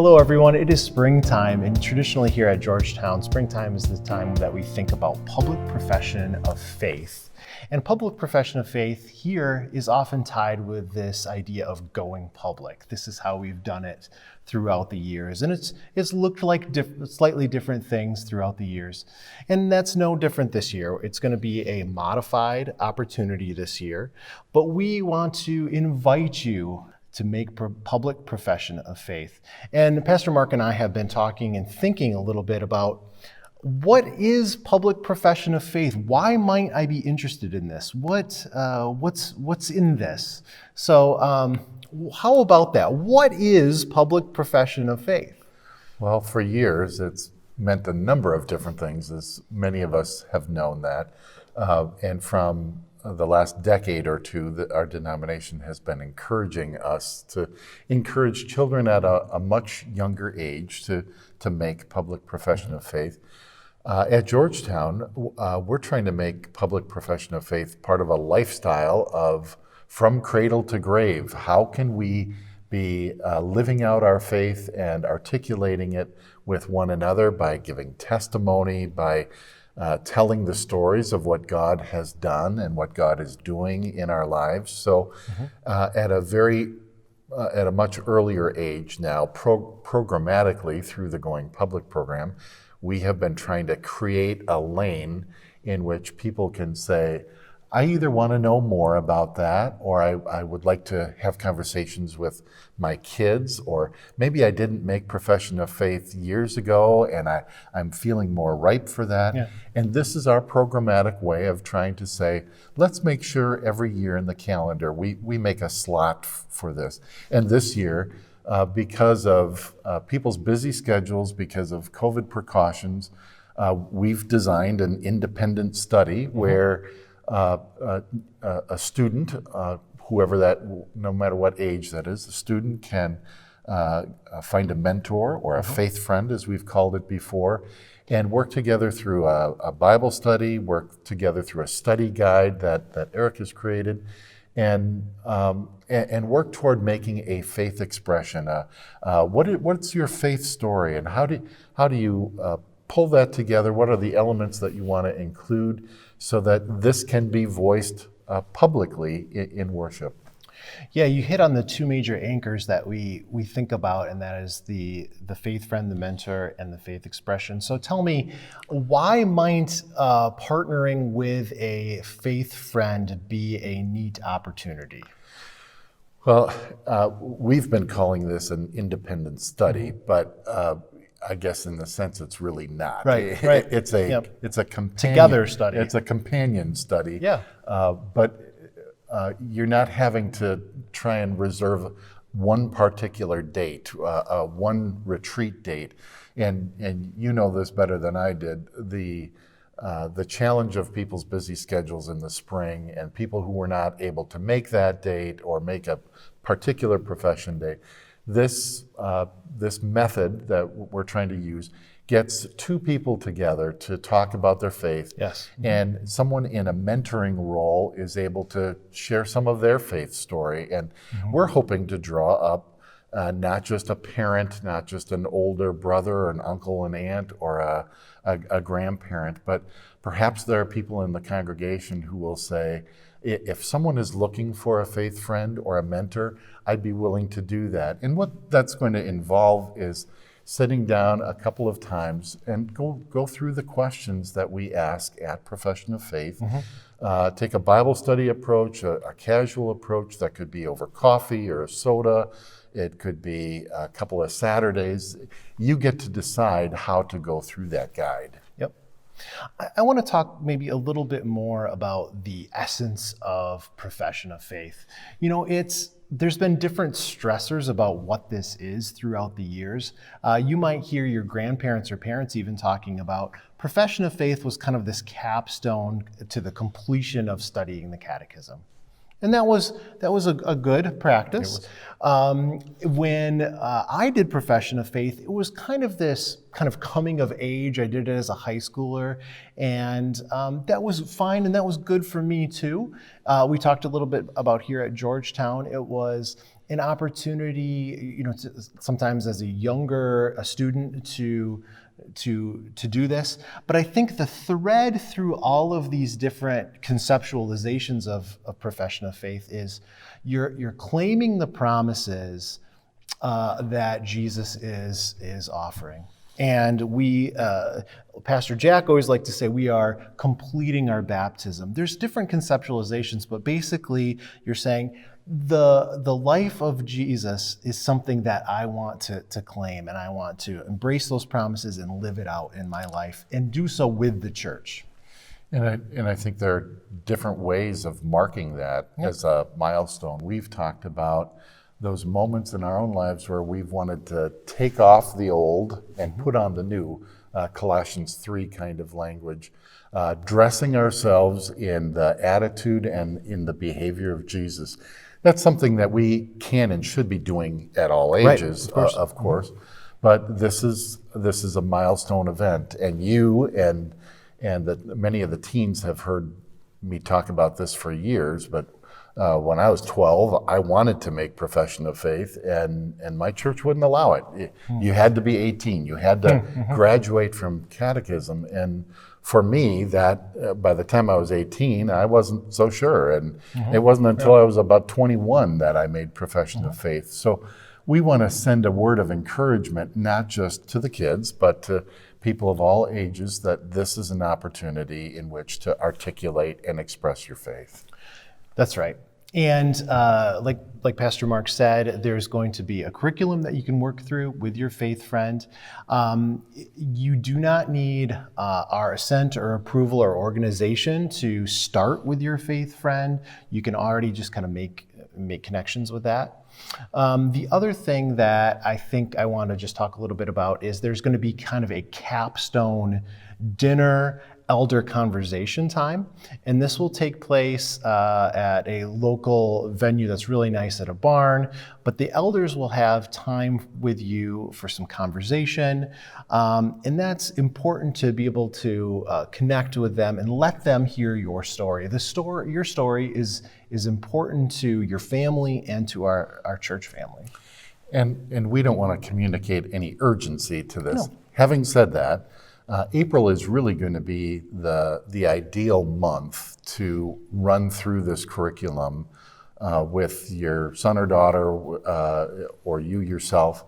Hello everyone, it is springtime, and traditionally here at Georgetown, springtime is the time that we think about public profession of faith. And public profession of faith here is often tied with this idea of going public. This is how we've done it throughout the years, and it's looked like slightly different things throughout the years. And that's no different this year. It's going to be a modified opportunity this year, but we want to invite you to make public profession of faith. And Pastor Mark and I have been talking and thinking a little bit about what is public profession of faith? Why might I be interested in this? What's in this? So how about that? What is public profession of faith? Well, for years, it's meant a number of different things, as many of us have known that. And from the last decade or two, our denomination has been encouraging us to encourage children at a much younger age to make public profession of faith. At Georgetown, we're trying to make public profession of faith part of a lifestyle of from cradle to grave. How can we be living out our faith and articulating it with one another by giving testimony, by telling the stories of what God has done and what God is doing in our lives. So at a much earlier age now, programmatically through the Going Public program, we have been trying to create a lane in which people can say, I either want to know more about that, or I would like to have conversations with my kids, or maybe I didn't make profession of faith years ago and I'm feeling more ripe for that. Yeah. And this is our programmatic way of trying to say, let's make sure every year in the calendar we make a slot for this. And this year, because of people's busy schedules, because of COVID precautions, we've designed an independent study where a student, whoever that, no matter what age that is, the student can find a mentor or a faith friend, as we've called it before, and work together through a Bible study, work together through a study guide that Eric has created, and work toward making a faith expression. What's your faith story, and how do you pull that together? What are the elements that you want to include so that this can be voiced publicly in worship? Yeah, you hit on the two major anchors that we think about, and that is the faith friend, the mentor, and the faith expression. So tell me, why might partnering with a faith friend be a neat opportunity? Well, we've been calling this an independent study, but I guess in the sense it's really not. Right. It's a companion, together study. It's a companion study. Yeah. But you're not having to try and reserve one particular date, one retreat date, and you know this better than I did. The challenge of people's busy schedules in the spring and people who were not able to make that date or make a particular profession day. This method that we're trying to use gets two people together to talk about their faith. Yes. And someone in a mentoring role is able to share some of their faith story. And we're hoping to draw up not just a parent, not just an older brother or an uncle and aunt or a grandparent, but perhaps there are people in the congregation who will say, if someone is looking for a faith friend or a mentor, I'd be willing to do that. And what that's going to involve is sitting down a couple of times and go through the questions that we ask at Profession of Faith. Take a Bible study approach, a casual approach that could be over coffee or a soda. It could be a couple of Saturdays. You get to decide how to go through that guide. Yep. I want to talk maybe a little bit more about the essence of profession of faith. You know, there's been different stressors about what this is throughout the years. You might hear your grandparents or parents even talking about profession of faith was kind of this capstone to the completion of studying the catechism. And that was a good practice. When I did profession of faith, it was kind of this kind of coming of age. I did it as a high schooler, and that was fine, and that was good for me too. We talked a little bit about here at Georgetown. It was an opportunity, sometimes as a student to do this. But I think the thread through all of these different conceptualizations of profession of faith is you're claiming the promises that Jesus is offering. And we, Pastor Jack always liked to say, we are completing our baptism. There's different conceptualizations, but basically you're saying the life of Jesus is something that I want to claim, and I want to embrace those promises and live it out in my life and do so with the church. And I think there are different ways of marking that as a milestone. We've talked about those moments in our own lives where we've wanted to take off the old and put on the new, Colossians 3 kind of language, dressing ourselves in the attitude and in the behavior of Jesus. That's something that we can and should be doing at all ages, of course. But this is a milestone event, and you and many of the teens have heard me talk about this for years, but when I was 12, I wanted to make profession of faith, and my church wouldn't allow it. You had to be 18. You had to graduate from catechism. And for me, that by the time I was 18, I wasn't so sure. And it wasn't until I was about 21 that I made profession of faith. So we want to send a word of encouragement, not just to the kids, but to people of all ages, that this is an opportunity in which to articulate and express your faith. That's right. And like Pastor Mark said, there's going to be a curriculum that you can work through with your faith friend. You do not need our assent or approval or organization to start with your faith friend. You can already just kind of make connections with that. The other thing that I think I want to just talk a little bit about is there's going to be kind of a capstone dinner elder conversation time, and this will take place at a local venue that's really nice at a barn, but the elders will have time with you for some conversation, and that's important to be able to connect with them and let them hear your story. Your story is important to your family and to our church family. And we don't want to communicate any urgency to this. No. Having said that, April is really going to be the ideal month to run through this curriculum with your son or daughter or you yourself.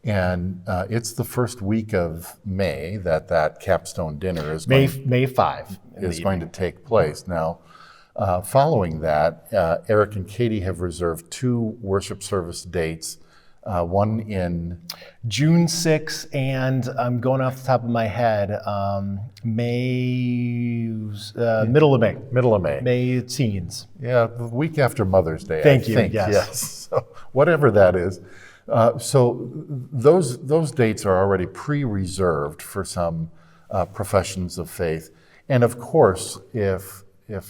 And it's the first week of May that capstone dinner is May 5 is going to take place. Now, following that, Eric and Katie have reserved 2 worship service dates. One in June 6th, and I'm going off the top of my head, middle of May. Middle of May. May teens. Yeah, the week after Mother's Day. Thank you. Think. Yes. So whatever that is. So those dates are already pre-reserved for some professions of faith, and of course, if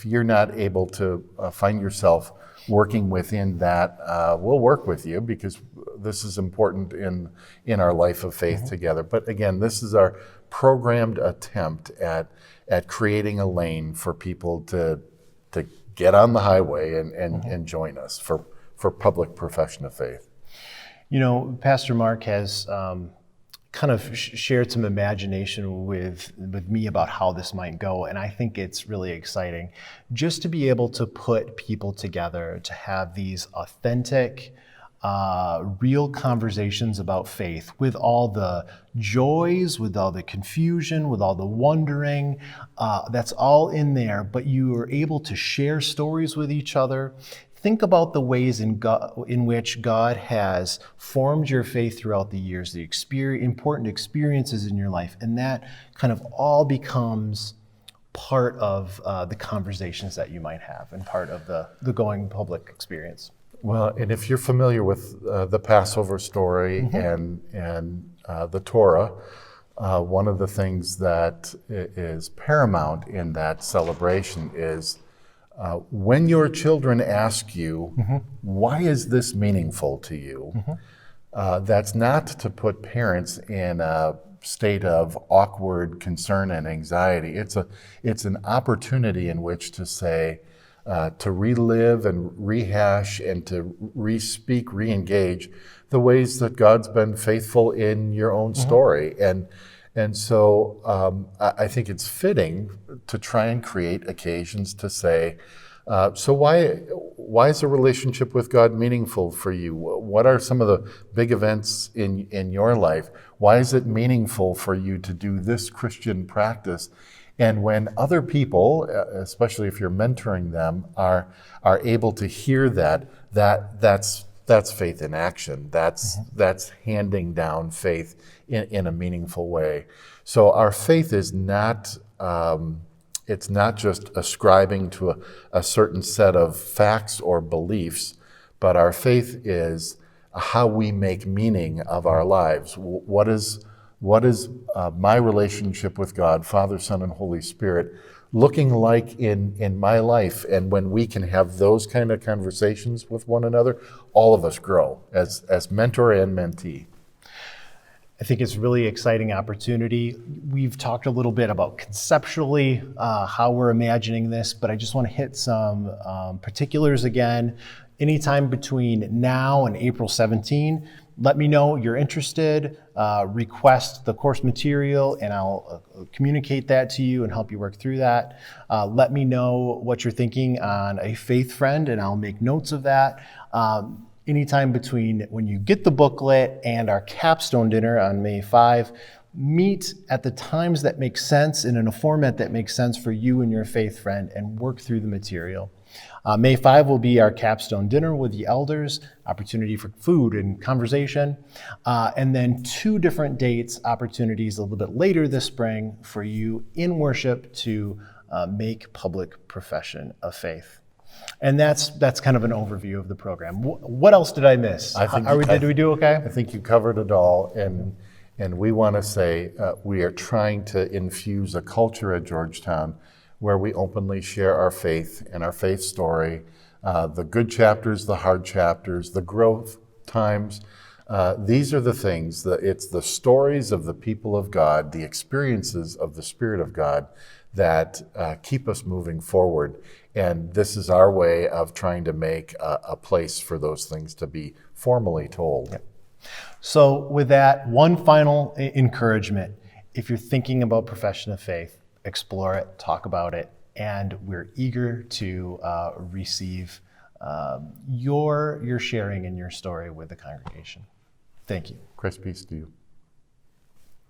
you're not able to find yourself working within that, we'll work with you, because this is important in our life of faith together. But again, this is our programmed attempt at creating a lane for people to get on the highway and join us for public profession of faith. Pastor Mark has kind of shared some imagination with me about how this might go, and I think it's really exciting just to be able to put people together to have these authentic, real conversations about faith, with all the joys, with all the confusion, with all the wondering, that's all in there, but you are able to share stories with each other. Think about the ways in which God has formed your faith throughout the years, the important experiences in your life, and that kind of all becomes part of the conversations that you might have and part of the going public experience. Well, and if you're familiar with the Passover story and the Torah, one of the things that is paramount in that celebration is when your children ask you, why is this meaningful to you? That's not to put parents in a state of awkward concern and anxiety. It's an opportunity in which to say, to relive and rehash and to re-speak, re-engage the ways that God's been faithful in your own story. And so I think it's fitting to try and create occasions to say, so why is a relationship with God meaningful for you? What are some of the big events in your life? Why is it meaningful for you to do this Christian practice? And when other people, especially if you're mentoring them, are able to hear that's faith in action. That's handing down faith in a meaningful way. So our faith is not. It's not just ascribing to a certain set of facts or beliefs, but our faith is how we make meaning of our lives. What is my relationship with God, Father, Son, and Holy Spirit, looking like in my life? And when we can have those kind of conversations with one another, all of us grow as mentor and mentee. I think it's a really exciting opportunity. We've talked a little bit about conceptually how we're imagining this, but I just want to hit some particulars again. Anytime between now and April 17, let me know you're interested, request the course material, and I'll communicate that to you and help you work through that. Let me know what you're thinking on a faith friend, and I'll make notes of that. Anytime between when you get the booklet and our capstone dinner on May 5, meet at the times that make sense and in a format that makes sense for you and your faith friend and work through the material. May 5 will be our capstone dinner with the elders, opportunity for food and conversation, and then 2 different dates, opportunities a little bit later this spring for you in worship to make public profession of faith. And that's kind of an overview of the program. What else did I miss? Did we do okay? I think you covered it all, and we want to say we are trying to infuse a culture at Georgetown where we openly share our faith and our faith story, the good chapters, the hard chapters, the growth times. These are the things, it's the stories of the people of God, the experiences of the Spirit of God that keep us moving forward. And this is our way of trying to make a place for those things to be formally told. Yep. So with that, one final encouragement. If you're thinking about profession of faith, explore it, talk about it, and we're eager to receive your sharing and your story with the congregation. Thank you. Grace, peace to you.